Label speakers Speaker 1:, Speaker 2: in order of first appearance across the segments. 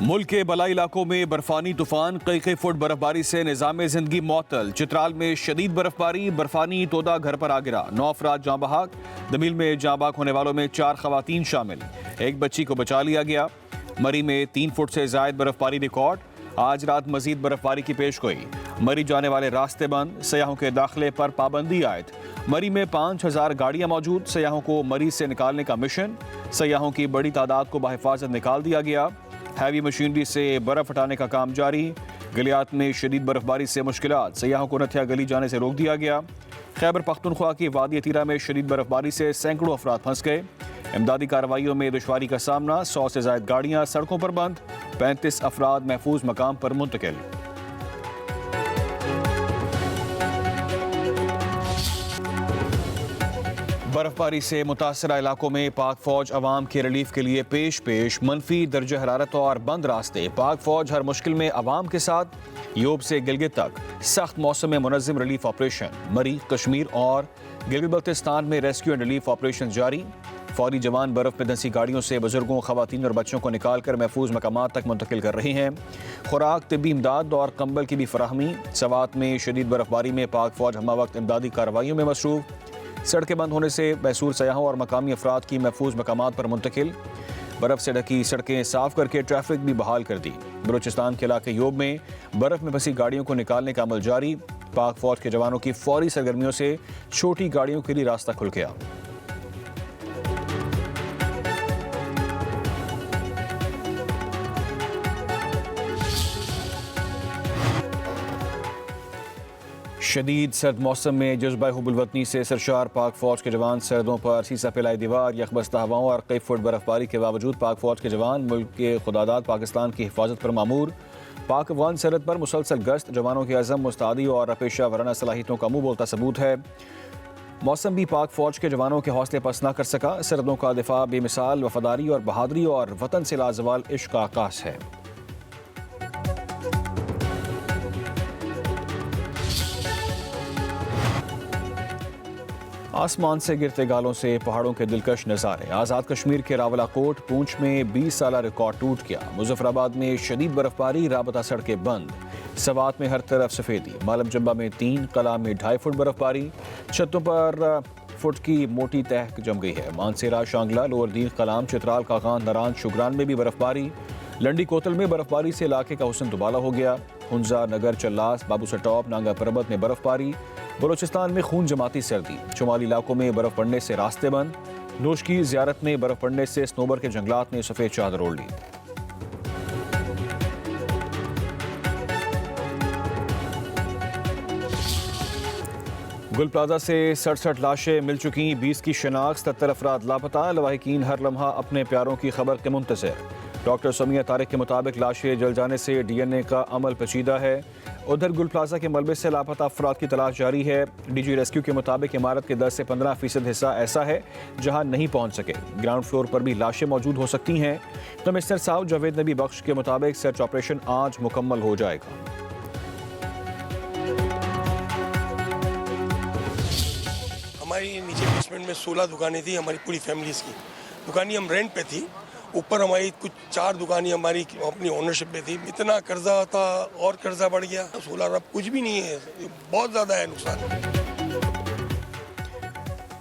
Speaker 1: ملک کے بلائی علاقوں میں برفانی طوفان، کئی فٹ برفباری سے نظام زندگی معطل۔ چترال میں شدید برفباری، برفانی تودہ گھر پر آ گرا، 9 افراد جاں بحق۔ دمیل میں جاں بحق ہونے والوں میں 4 خواتین شامل، ایک بچی کو بچا لیا گیا۔ مری میں 3 فٹ سے زائد برفباری ریکارڈ، آج رات مزید برفباری کی پیش گوئی۔ مری جانے والے راستے بند، سیاحوں کے داخلے پر پابندی عائد۔ مری میں 5000 گاڑیاں موجود، سیاحوں کو مری سے نکالنے کا مشن۔ سیاحوں کی بڑی تعداد کو بحفاظت نکال دیا گیا۔ ہیوی مشینری سے برف ہٹانے کا کام جاری۔ گلیات میں شدید برفباری سے مشکلات، سیاحوں کو نتھیا گلی جانے سے روک دیا گیا۔ خیبر پختونخوا کی وادی تیرا میں شدید برفباری سے سینکڑوں افراد پھنس گئے۔ امدادی کارروائیوں میں دشواری کا سامنا، 100 سے زائد گاڑیاں سڑکوں پر بند، 35 افراد محفوظ مقام پر منتقل۔ برفباری سے متاثرہ علاقوں میں پاک فوج عوام کے ریلیف کے لیے پیش منفی درجہ حرارت اور بند راستے۔ پاک فوج ہر مشکل میں عوام کے ساتھ، یوب سے گلگت تک سخت موسم میں منظم ریلیف آپریشن۔ مری، کشمیر اور گلگت بلتستان میں ریسکیو اینڈ ریلیف آپریشن جاری۔ فوری جوان برف میں دھنسی گاڑیوں سے بزرگوں، خواتین اور بچوں کو نکال کر محفوظ مقامات تک منتقل کر رہے ہیں۔ خوراک، طبی امداد اور کمبل کی بھی فراہمی۔ سوات میں شدید برفباری میں پاک فوج ہمہ وقت امدادی کارروائیوں میں مصروف۔ سڑکیں بند ہونے سے بیسور سیاحوں اور مقامی افراد کی محفوظ مقامات پر منتقل۔ برف سے ڈھکی سڑکیں صاف کر کے ٹریفک بھی بحال کر دی۔ بلوچستان کے علاقے یوب میں برف میں پھنسی گاڑیوں کو نکالنے کا عمل جاری۔ پاک فوج کے جوانوں کی فوری سرگرمیوں سے چھوٹی گاڑیوں کے لیے راستہ کھل گیا۔ شدید سرد موسم میں جذبہ حب الوطنی سے سرشار پاک فوج کے جوان سرحدوں پر سیسا پھیلائی دیوار، یخبستہ ہواؤں اور کئی فٹ برفباری کے باوجود پاک فوج کے جوان ملک کے خداداد پاکستان کی حفاظت پر مامور۔ پاک افغان سرحد پر مسلسل گشت جوانوں کے عزم، مستعدی اور پیشہ ورانہ صلاحیتوں کا منہ بولتا ثبوت ہے۔ موسم بھی پاک فوج کے جوانوں کے حوصلے پست نہ کر سکا۔ سرحدوں کا دفاع بے مثال وفاداری اور بہادری اور وطن سے لازوال عشق کا عکاس ہے۔ آسمان سے گرتے گالوں سے پہاڑوں کے دلکش نظارے۔ آزاد کشمیر کے راولہ کوٹ، پونچھ میں 20 سالہ ریکارڈ ٹوٹ گیا۔ مظفر آباد میں شدید برفباری، رابطہ سڑکیں بند۔ سوات میں ہر طرف سفیدی۔ مالم جمبہ میں 3، قلعہ میں 2.5 فٹ برفباری، چھتوں پر فٹ کی موٹی تہ جم گئی ہے۔ مانسیرا، شانگلہ، لوور دین، قلام، چترال، کاغان، نران، شگران میں بھی برفباری۔ لنڈی کوتل میں برفباری سے علاقے کا حسن دوبالا ہو گیا۔ ہنزا، نگر، چلاس، بابو سٹاپ، نانگا پربت میں برفباری۔ بلوچستان میں خون جماتی سردی، شمالی علاقوں میں برف پڑنے سے راستے بند۔ نوش کی زیارت میں برف پڑنے سے سنوبر کے جنگلات نے سفید چادر اوڑھ لی۔ گل پلازہ سے 67 لاشیں مل چکیں، 20 کی شناخت، 77 افراد لاپتہ۔ لواحقین ہر لمحہ اپنے پیاروں کی خبر کے منتظر۔ ڈاکٹر سمیہ طارق کے مطابق لاشیں جل جانے سے ڈی این اے کا عمل پیچیدہ ہے۔ ادھر گل پلازہ کے ملبے سے لاپتہ افراد کی تلاش جاری ہے۔ ڈی جی ریسکیو کے مطابق عمارت کے 10 سے 15% حصہ ایسا ہے جہاں نہیں پہنچ سکے۔ گراؤنڈ فلور پر بھی لاشیں موجود ہو سکتی ہیں۔ کمشنر صاحب جاوید نبی بخش کے مطابق سرچ آپریشن آج مکمل ہو جائے گا۔
Speaker 2: ہماری نیچے بیسمنٹ میں 16 دکانیں تھیں، ہماری پوری فیملیز کی دکانیں، ہم رینٹ پہ تھی۔ اوپر ہماری کچھ 4 دکانیں ہماری اپنی اونرشپ پہ تھی۔ اتنا قرضہ تھا اور قرضہ بڑھ گیا، 16 ارب کچھ بھی نہیں ہے، بہت زیادہ ہے نقصان۔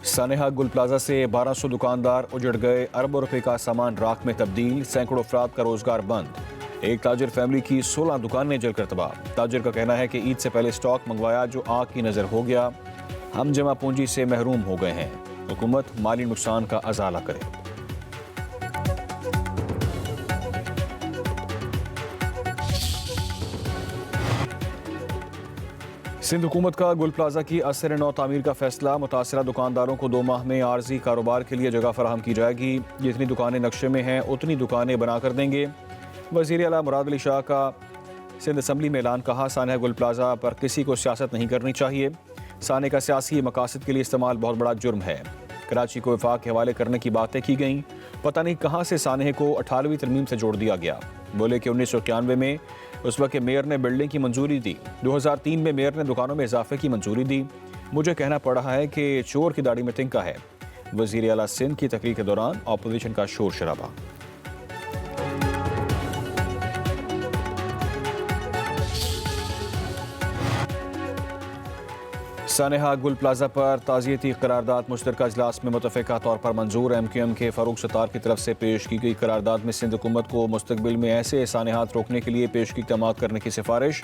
Speaker 1: سانحہ گل پلازہ سے 1200 دکاندار اجڑ گئے، اربوں روپے کا سامان راکھ میں تبدیل، سینکڑوں افراد کا روزگار بند۔ ایک تاجر فیملی کی 16 دکانیں جل کر تباہ۔ تاجر کا کہنا ہے کہ عید سے پہلے سٹاک منگوایا جو آگ کی نظر ہو گیا، ہم جمع پونجی سے محروم ہو گئے ہیں، حکومت مالی نقصان کا ازالہ کرے۔ سندھ حکومت کا گل پلازہ کی اثر نو تعمیر کا فیصلہ، متاثرہ دکانداروں کو 2 ماہ میں عارضی کاروبار کے لیے جگہ فراہم کی جائے گی، جتنی دکانیں نقشے میں ہیں اتنی دکانیں بنا کر دیں گے۔ وزیر اعلیٰ مراد علی شاہ کا سندھ اسمبلی میں اعلان، کہا سانحہ گل پلازہ پر کسی کو سیاست نہیں کرنی چاہیے، سانحہ کا سیاسی مقاصد کے لیے استعمال بہت بڑا جرم ہے۔ کراچی کو وفاق کے حوالے کرنے کی باتیں کی گئیں، پتہ نہیں کہاں سے سانحہ کو 18ویں ترمیم سے جوڑ دیا گیا۔ بولے کہ 1991 میں اس وقت میئر نے بلڈنگ کی منظوری دی، 2003 میں میئر نے دکانوں میں اضافے کی منظوری دی، مجھے کہنا پڑ رہا ہے کہ چور کی داڑھی میں تنکا ہے۔ وزیر اعلیٰ سندھ کی تقریر کے دوران اپوزیشن کا شور شرابہ۔ سانحہ گل پلازا پر تعزیتی قرارداد مشترکہ اجلاس میں متفقہ طور پر منظور۔ ایم کیو ایم کے فاروق ستار کی طرف سے پیش کی گئی قرارداد میں سندھ حکومت کو مستقبل میں ایسے سانحات روکنے کے لیے پیش کی اقدامات کرنے کی سفارش۔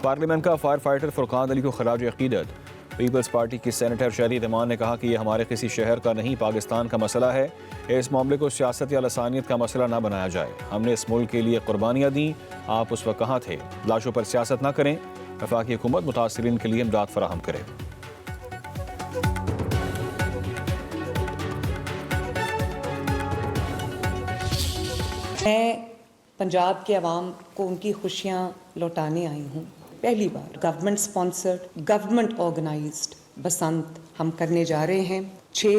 Speaker 1: پارلیمنٹ کا فائر فائٹر فرقان علی کو خراج عقیدت۔ پیپلز پارٹی کی سینیٹر شہریت امان نے کہا کہ یہ ہمارے کسی شہر کا نہیں، پاکستان کا مسئلہ ہے۔ اس معاملے کو سیاست یا لسانیت کا مسئلہ نہ بنایا جائے۔ ہم نے اس ملک کے لیے قربانیاں دیں، آپ اس وقت کہاں تھے؟ لاشوں پر سیاست نہ کریں۔ وفاقی حکومت متاثرین کے لیے امداد فراہم کرے۔
Speaker 3: میں پنجاب کے عوام کو ان کی خوشیاں لوٹانے آئی ہوں۔ پہلی بار government sponsored, government organised Basant ہم کرنے جا رہے ہیں 6،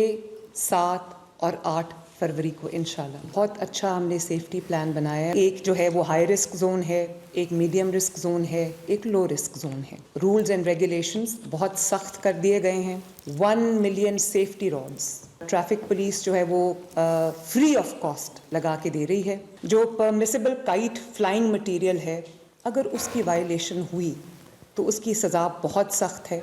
Speaker 3: 7 اور 8 فروری کو انشاءاللہ۔ بہت اچھا ہم نے سیفٹی پلان بنایا ہے۔ ایک جو ہے وہ ہائی رسک زون ہے، ایک میڈیم رسک زون ہے، ایک لو رسک زون ہے۔ رولز اینڈ ریگولیشنز بہت سخت کر دیے گئے ہیں۔ 1 million safety rods traffic police جو ہے وہ فری آف کاسٹ لگا کے دے رہی ہے۔ جو پرمیسیبل کائٹ فلائنگ مٹیریل ہے، اگر اس کی وائلیشن ہوئی تو اس کی سزا بہت سخت ہے۔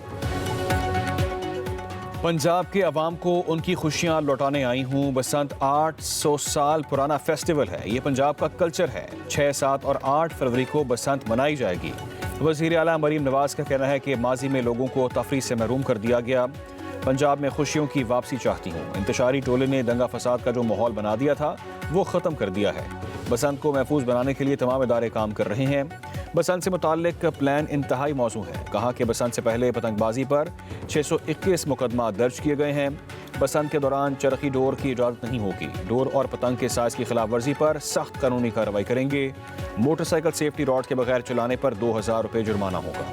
Speaker 1: پنجاب کے عوام کو ان کی خوشیاں لوٹانے آئی ہوں۔ بسنت 800 سال پرانا فیسٹیول ہے، یہ پنجاب کا کلچر ہے۔ 6، 7 اور 8 فروری کو بسنت منائی جائے گی۔ وزیر اعلیٰ مریم نواز کا کہنا ہے کہ ماضی میں لوگوں کو تفریح سے محروم کر دیا گیا۔ پنجاب میں خوشیوں کی واپسی چاہتی ہوں۔ انتشاری ٹولے نے دنگا فساد کا جو ماحول بنا دیا تھا وہ ختم کر دیا ہے۔ بسنت کو محفوظ بنانے کے لیے تمام ادارے کام کر رہے ہیں۔ بسنت سے متعلق پلان انتہائی موزوں ہے۔ کہا کہ بسنت سے پہلے پتنگ بازی پر 621 مقدمات درج کیے گئے ہیں۔ بسنت کے دوران چرخی ڈور کی اجازت نہیں ہوگی۔ ڈور اور پتنگ کے سائز کی خلاف ورزی پر سخت قانونی کارروائی کریں گے۔ موٹر سائیکل سیفٹی راڈ کے بغیر چلانے پر 2000 روپے جرمانہ ہوگا۔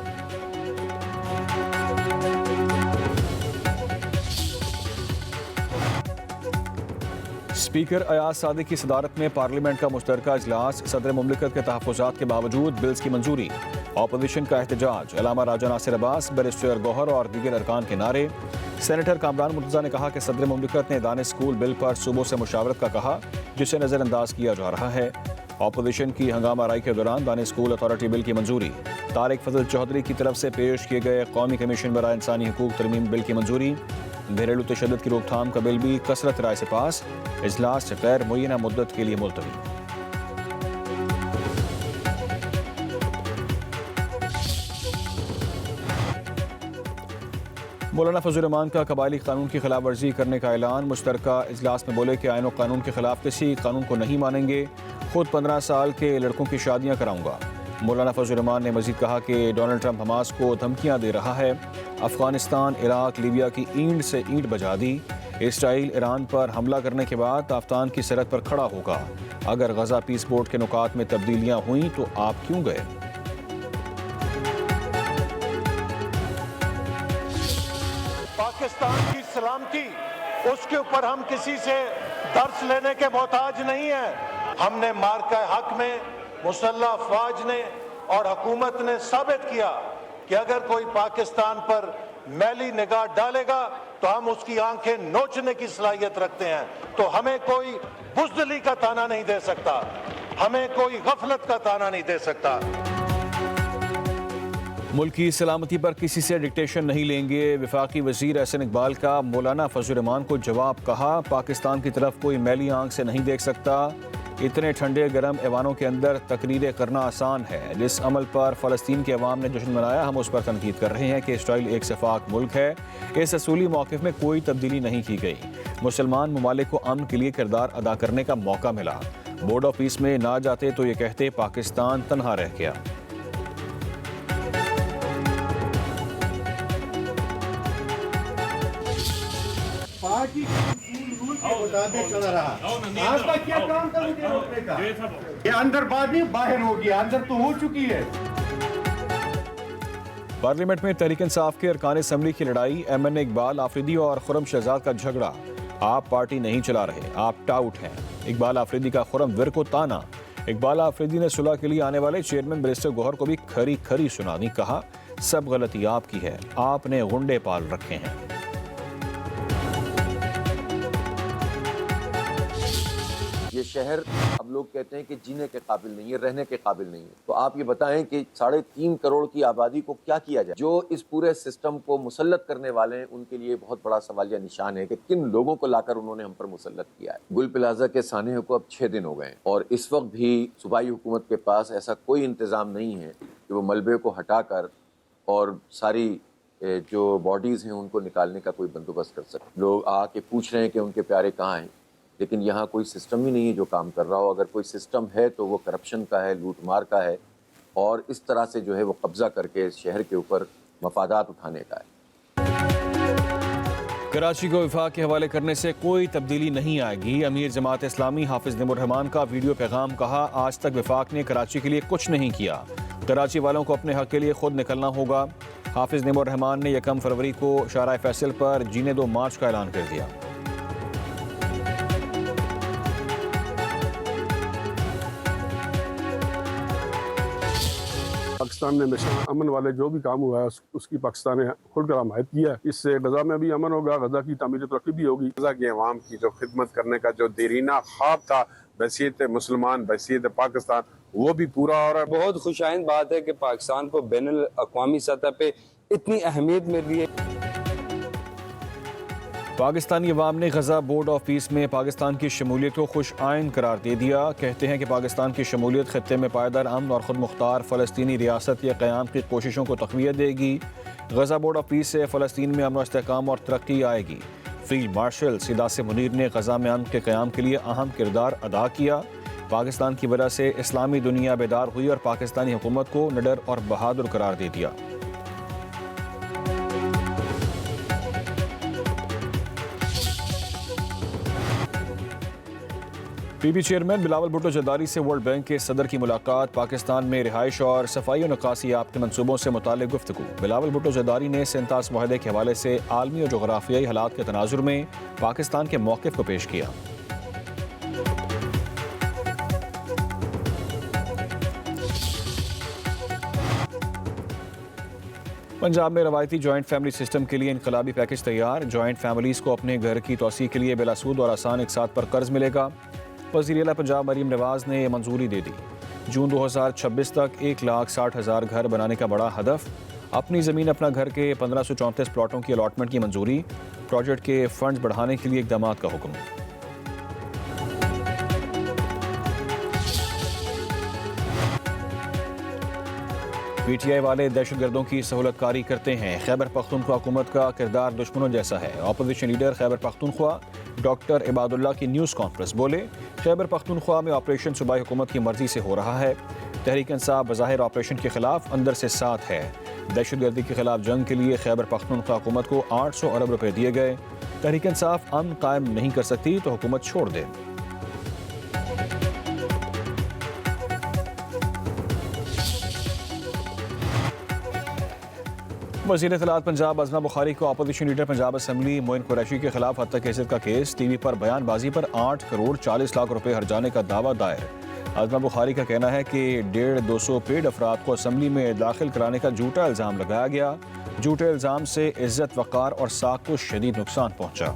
Speaker 1: اسپیکر ایاز صادق کی صدارت میں پارلیمنٹ کا مشترکہ اجلاس۔ صدر مملکت کے تحفظات کے باوجود بلز کی منظوری۔ اپوزیشن کا احتجاج۔ علامہ راجہ ناصر عباس، بیرسٹر گوہر اور دیگر ارکان کے نعرے۔ سینیٹر کامران مرتضیٰ نے کہا کہ صدر مملکت نے دانش اسکول بل پر صوبوں سے مشاورت کا کہا، جسے نظر انداز کیا جا رہا ہے۔ اپوزیشن کی ہنگامہ آرائی کے دوران دانش اسکول اتھارٹی بل کی منظوری۔ طارق فضل چودھری کی طرف سے پیش کیے گئے قومی کمیشن برائے انسانی حقوق ترمیم بل کی منظوری۔ گھریلو تشدد کی روک تھام کا بل بھی کثرت رائے سے پاس۔ اجلاس غیر معینہ مدت کے لیے ملتوی۔ مولانا فضل الرحمان کا قبائلی قانون کی خلاف ورزی کرنے کا اعلان۔ مشترکہ اجلاس میں بولے کہ آئین و قانون کے خلاف کسی قانون کو نہیں مانیں گے، خود 15 سال کے لڑکوں کی شادیاں کراؤں گا۔ مولانا فضل الرحمان نے مزید کہا کہ ڈونلڈ ٹرمپ حماس کو دھمکیاں دے رہا ہے۔ افغانستان، عراق، لیبیا کی اینٹ سے اینٹ بجا دی۔ اسرائیل ایران پر حملہ کرنے کے بعد آفتان کی سرحد پر کھڑا ہوگا۔ اگر غزہ پیس بورڈ کے نکات میں تبدیلیاں ہوئیں تو آپ کیوں گئے؟
Speaker 4: پاکستان کی سلامتی، اس کے اوپر ہم کسی سے درس لینے کے محتاج نہیں ہیں۔ ہم نے مارکہ حق میں مسلح افواج نے اور حکومت نے ثابت کیا کہ اگر کوئی پاکستان پر میلی نگاہ ڈالے گا تو ہم اس کی آنکھیں نوچنے کی صلاحیت رکھتے ہیں۔ تو ہمیں کوئی بزدلی کا تانا نہیں دے سکتا، ہمیں کوئی غفلت کا تانا نہیں دے سکتا۔
Speaker 1: ملک کی سلامتی پر کسی سے ڈکٹیشن نہیں لیں گے۔ وفاقی وزیر احسن اقبال کا مولانا فضل الرحمان کو جواب۔ کہا پاکستان کی طرف کوئی میلی آنکھ سے نہیں دیکھ سکتا۔ اتنے ٹھنڈے گرم ایوانوں کے اندر تقریریں کرنا آسان ہے۔ جس عمل پر فلسطین کے عوام نے جشن منایا، ہم اس پر تنقید کر رہے ہیں کہ اسرائیل ایک شفاق ملک ہے۔ اس اصولی موقف میں کوئی تبدیلی نہیں کی گئی۔ مسلمان ممالک کو امن کے لیے کردار ادا کرنے کا موقع ملا۔ بورڈ آف پیس میں نہ جاتے تو یہ کہتے پاکستان تنہا رہ گیا۔
Speaker 4: یہ اندر بات نہیں باہر ہوگی، اندر تو ہو چکی ہے۔
Speaker 1: پارلیمنٹ میں تحریک انصاف کے ارکان اسمبلی کی لڑائی۔ ایم این اے اقبال آفریدی اور خرم شہزاد کا جھگڑا۔ آپ پارٹی نہیں چلا رہے، آپ ٹاؤٹ ہیں۔ اقبال آفریدی کا خرم ور کو تانا۔ اقبال آفریدی نے صلح کے لیے آنے والے چیئرمین بیرسٹر گوہر کو بھی کھری کھری سنانی۔ کہا سب غلطی آپ کی ہے، آپ نے غنڈے پال رکھے ہیں۔
Speaker 5: یہ شہر اب لوگ کہتے ہیں کہ جینے کے قابل نہیں ہے، رہنے کے قابل نہیں ہے. تو آپ یہ بتائیں کہ 3.5 کروڑ کی آبادی کو کیا کیا جائے؟ جو اس پورے سسٹم کو مسلط کرنے والے ہیں ان کے لیے بہت بڑا سوالیہ نشان ہے کہ کن لوگوں کو لا کر انہوں نے ہم پر مسلط کیا ہے. گل پلازا کے سانحے کو اب 6 دن ہو گئے ہیں اور اس وقت بھی صوبائی حکومت کے پاس ایسا کوئی انتظام نہیں ہے کہ وہ ملبے کو ہٹا کر اور ساری جو باڈیز ہیں ان کو نکالنے کا کوئی بندوبست کر سکے. لوگ آ کے پوچھ رہے ہیں کہ ان کے پیارے کہاں ہیں، لیکن یہاں کوئی سسٹم ہی نہیں ہے جو کام کر رہا ہو. اگر کوئی سسٹم ہے تو وہ کرپشن کا ہے، لوٹ مار کا ہے اور اس طرح سے جو ہے وہ قبضہ کر کے شہر کے اوپر مفادات اٹھانے کا ہے.
Speaker 1: کراچی کو وفاق کے حوالے کرنے سے کوئی تبدیلی نہیں آئے گی. امیر جماعت اسلامی حافظ نعیم الرحمان کا ویڈیو پیغام. کہا آج تک وفاق نے کراچی کے لیے کچھ نہیں کیا، کراچی والوں کو اپنے حق کے لیے خود نکلنا ہوگا. حافظ نعیم الرحمان نے 1 فروری کو شارع فیصل پر جینے دو مارچ کا اعلان کر دیا.
Speaker 6: پاکستان نے ہمیشہ امن والے جو بھی کام ہوا ہے اس کی پاکستان نے کھل کر حمایت کیا ہے. اس سے غزہ میں بھی امن ہوگا، غزہ کی تعمیر و ترقی بھی ہوگی.
Speaker 7: غزہ کی عوام کی جو خدمت کرنے کا جو دیرینہ خواب تھا بحیثیت مسلمان، بحیثیت پاکستان، وہ بھی پورا ہو رہا ہے.
Speaker 8: بہت خوش آئند بات ہے کہ پاکستان کو بین الاقوامی سطح پہ اتنی اہمیت مل رہی ہے.
Speaker 1: پاکستانی عوام نے غزہ بورڈ آف پیس میں پاکستان کی شمولیت کو خوش آئند قرار دے دیا. کہتے ہیں کہ پاکستان کی شمولیت خطے میں پائیدار امن اور خود مختار فلسطینی ریاست کے قیام کی کوششوں کو تقویت دے گی. غزہ بورڈ آف پیس سے فلسطین میں امن و استحکام اور ترقی آئے گی. فیلڈ مارشل سداسِ منیر نے غزہ میں امن کے قیام کے لیے اہم کردار ادا کیا. پاکستان کی وجہ سے اسلامی دنیا بیدار ہوئی اور پاکستانی حکومت کو نڈر اور بہادر قرار دے دیا. پی بی چیئرمین بلاول بھٹو زرداری سے ورلڈ بینک کے صدر کی ملاقات. پاکستان میں رہائش اور صفائی و نکاسی کے منصوبوں سے متعلق گفتگو. بلاول بھٹو زرداری نے سینتاس معاہدے کے حوالے سے عالمی اور جغرافیائی حالات کے تناظر میں پاکستان کے موقف کو پیش کیا. پنجاب میں روایتی جوائنٹ فیملی سسٹم کے لیے انقلابی پیکج تیار. جوائنٹ فیملیز کو اپنے گھر کی توسیع کے لیے بلا سود اور آسان اقساط پر قرض ملے گا. وزیر اعلیٰ پنجاب مریم نواز نے یہ منظوری دے دی. جون 2026 تک 1,60,000 گھر بنانے کا بڑا ہدف. اپنی زمین اپنا گھر کے 1534 پلاٹوں کی الاٹمنٹ کی منظوری. پروجیکٹ کے فنڈز بڑھانے کے لیے اقدامات کا حکم. پی ٹی آئی والے دہشت گردوں کی سہولت کاری کرتے ہیں. خیبر پختونخوا حکومت کا کردار دشمنوں جیسا ہے. Opposition leader Khyber Pakhtunkhwa doctor عباد اللہ کی نیوز کانفرنس. بولے خیبر پختونخوا میں آپریشن صوبائی حکومت کی مرضی سے ہو رہا ہے. تحریک انصاف بظاہر آپریشن کے خلاف اندر سے ساتھ ہے. دہشت گردی کے خلاف جنگ کے لیے خیبر پختونخوا حکومت کو 800 ارب روپے دیے گئے. تحریک انصاف امن قائم نہیں کر سکتی تو حکومت چھوڑ دے. وزیر اطلاعات پنجاب ازما بخاری کو اپوزیشن لیڈر پنجاب اسمبلی معین قریشی کے خلاف حد تک حیثیت کا کیس. ٹی وی پر بیان بازی پر 8 کروڑ 40 لاکھ روپے ہرجانے کا دعویٰ دائر. ازما بخاری کا کہنا ہے کہ 150-200 پیڈ افراد کو اسمبلی میں داخل کرانے کا جھوٹا الزام لگایا گیا. جھوٹے الزام سے عزت وقار اور ساکھ کو شدید نقصان پہنچا.